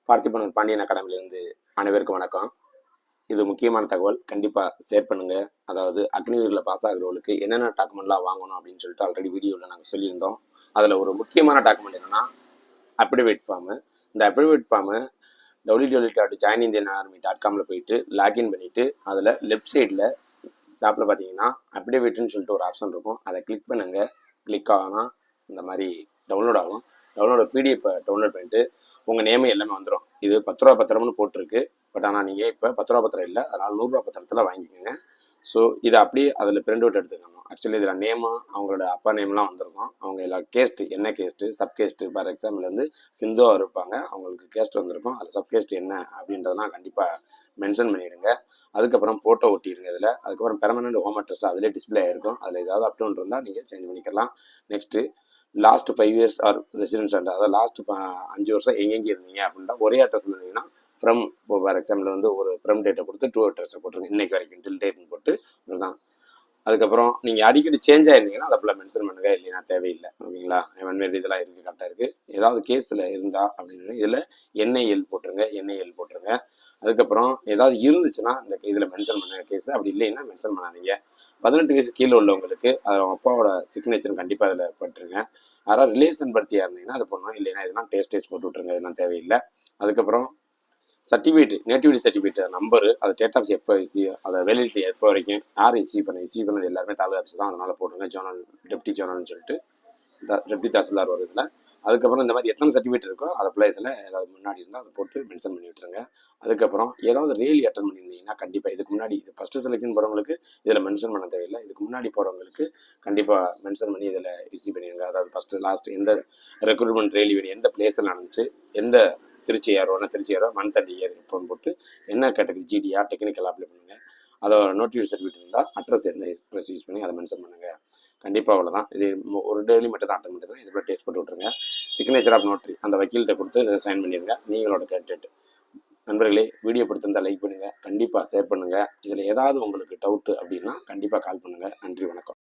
பார்த்திபன் பாண்டியன் அகாடமிலிருந்து அனைவருக்கும் வணக்கம். இது முக்கியமான தகவல், கண்டிப்பாக ஷேர் பண்ணுங்க. அதாவது அக்னிவீரில் பாஸ் ஆகிறவங்களுக்கு என்னென்ன டாக்குமெண்ட்லாம் வாங்கணும் அப்படின்னு சொல்லிட்டு ஆல்ரெடி வீடியோவில் நாங்கள் சொல்லியிருந்தோம். அதில் ஒரு முக்கியமான டாக்குமெண்ட் என்னன்னா அப்டிவேட் ஃபார்மு. இந்த அப்டிவேட் ஃபார்மு www.joinindianarmy.comல போயிட்டு லாகின் பண்ணிவிட்டு அதில் லெஃப்ட் சைடில் டாப்பில் பார்த்தீங்கன்னா அப்டிவேட்னு சொல்லிட்டு ஒரு ஆப்ஷன் இருக்கும். அதை கிளிக் பண்ணுங்க. கிளிக் ஆனால் இந்த மாதிரி டவுன்லோட் ஆகும். பிடிஎஃப் டவுன்லோட் பண்ணிட்டு உங்கள் நேம் எல்லாமே வந்துடும். இது 10 ரூபா பத்திரம்னு போட்டிருக்கு. பட் ஆனால் நீங்கள் இப்போ 10 ரூபா பத்திரம் இல்லை, அதனால் 100 ரூபா பத்திரத்தில் வாங்கிக்கோங்க. ஸோ இதை அப்படியே அதில் பிரிண்ட் அவுட் எடுத்துக்கணும். ஆக்சுவலி இதில் நேமு அவங்களோட அப்பா நேம்லாம் வந்திருக்கும். அவங்க எல்லாம் கேஸ்ட்டு என்ன caste, sub caste, for example வந்து ஹிந்துவாக இருப்பாங்க, அவங்களுக்கு கேஸ்ட் வந்திருக்கும். அதில் சப் கேஸ்ட் என்ன அப்படின்றதெல்லாம் கண்டிப்பாக மென்ஷன் பண்ணிவிடுங்க. அதுக்கப்புறம் ஃபோட்டோ ஒட்டிடுங்க இதில். அதுக்கப்புறம் பெர்மனன்ட் ஹோம் அட்ரஸ் அதிலே டிஸ்பிளே ஆகிருக்கும். அதில் ஏதாவது அப்டவுன் இருந்தால் நீங்கள் சேஞ்ச் பண்ணிக்கலாம். Next last 5 years are residence, அதாவது லாஸ்ட் 5 வருஷம் எங்கெங்கே இருந்தீங்க அப்படின்னா ஒரே அட்ரஸில் இருந்தீங்கன்னா ஃப்ரம், இப்போ ஃபார் எக்ஸாம்பிள் வந்து ஒரு ஃப்ரம் டேட்டை கொடுத்து டூ அட்ரஸை போட்டுருங்க. இன்னைக்கு வரைக்கும் டில் டேட்னு போட்டு இதுதான். அதுக்கப்புறம் நீங்கள் அடிக்கடி சேஞ்ச் ஆயிருந்தீங்கன்னா அதை ஃபுல்லாக மென்ஷன் பண்ணுங்க, இல்லைன்னா தேவையில்லை. ஓகேங்களா? என்வென்மெண்ட் இதெல்லாம் இருக்குது, கரெக்டாக இருக்குது. ஏதாவது கேஸில் இருந்தால் அப்படின்னு இதில் என்ஐஎல் போட்டுருங்க. அதுக்கப்புறம் ஏதாவது இருந்துச்சுன்னா இந்த இதில் மென்ஷன் பண்ணுங்க கேஸ். அப்படி இல்லைன்னா மென்ஷன் பண்ணாதீங்க. 18 வயசு கீழே உள்ளவங்களுக்கு அவங்க அப்பாவோட சிக்னேச்சர் கண்டிப்பாக அதில் பட்டுருங்க. யாராவது ரிலேஷன் பர்த்தியாக இருந்தீங்கன்னா அதை பண்ணணும், இல்லைன்னா இதெல்லாம் டேஸ்ட் போட்டு விட்ருங்க, இதெல்லாம் தேவையில்லை. அதுக்கப்புறம் சர்டிஃபிகேட், நேட்டிவிட்டி சர்டிஃபிகேட் நம்பரு, அது டேட் ஆஃப் எப்போ இஷ்யூ, அதை வேலிடிட்டி எப்போ வரைக்கும், யார் இஷ்யூ பண்ணது எல்லாருமே தாலுகா ஆஃபீஸ் தான், அதனால் போட்டுருங்க. ஜோனல், டெப்டி ஜோனல்னு சொல்லிட்டு டெப்டி தாசில்தார் ஒரு இதில். அதுக்கப்புறம் இந்த மாதிரி எத்தனை சர்டிஃபிகேட் இருக்கோ அதை ஃபுல்லாக இதில் ஏதாவது முன்னாடி இருந்தால் அதை போட்டு மென்ஷன் பண்ணி விட்டுருங்க. அதுக்கப்புறம் ஏதாவது ரேலி அட்டன் பண்ணியிருந்தீங்கன்னா கண்டிப்பாக இதுக்கு முன்னாடி, இது ஃபஸ்ட்டு செலெக்ஷன் போகிறவங்களுக்கு இதில் மென்ஷன் பண்ண தேவையில்லை. இதுக்கு முன்னாடி போகிறவங்களுக்கு கண்டிப்பாக மென்ஷன் பண்ணி இதில் இஷ்யூ பண்ணிடுங்க. அதாவது ஃபஸ்ட்டு லாஸ்ட் எந்த ரெக்ரூட்மெண்ட் ரேலி எந்த பிளேஸில் நடந்துச்சு, எந்த திருச்சி ஏரோ மந்த் அண்ட் இயர் எப்போன்னு போட்டு என்ன கேட்டகரி, ஜிடியா டெக்னிக்கல் அப்ளை பண்ணுங்கள். அதோட நோட்டிஃபிகேஷன் சர்டிஃபிகேட் இருந்தால் அட்ரஸ் எந்த அட்ரஸ் யூஸ் பண்ணி அதை மென்ஷன் பண்ணுங்கள். கண்டிப்பாக அவ்வளோதான். இது ஒரு டெய்லி மட்டும் தான் அட்டன் பண்ணுறது. இதுக்குள்ள டேஸ்ட் போட்டு விட்ருங்க. சிக்னேச்சர் ஆஃப் நோட்ரி அந்த வக்கீல்கிட்ட கொடுத்து இதை சைன் பண்ணிடுங்க, நீங்களோட கேண்டிடேட். நண்பர்களே, வீடியோ பிடித்திருந்தால் லைக் பண்ணுங்கள், கண்டிப்பாக ஷேர் பண்ணுங்கள். இதில் ஏதாவது உங்களுக்கு டவுட்டு அப்படின்னா கண்டிப்பாக கால் பண்ணுங்கள். நன்றி, வணக்கம்.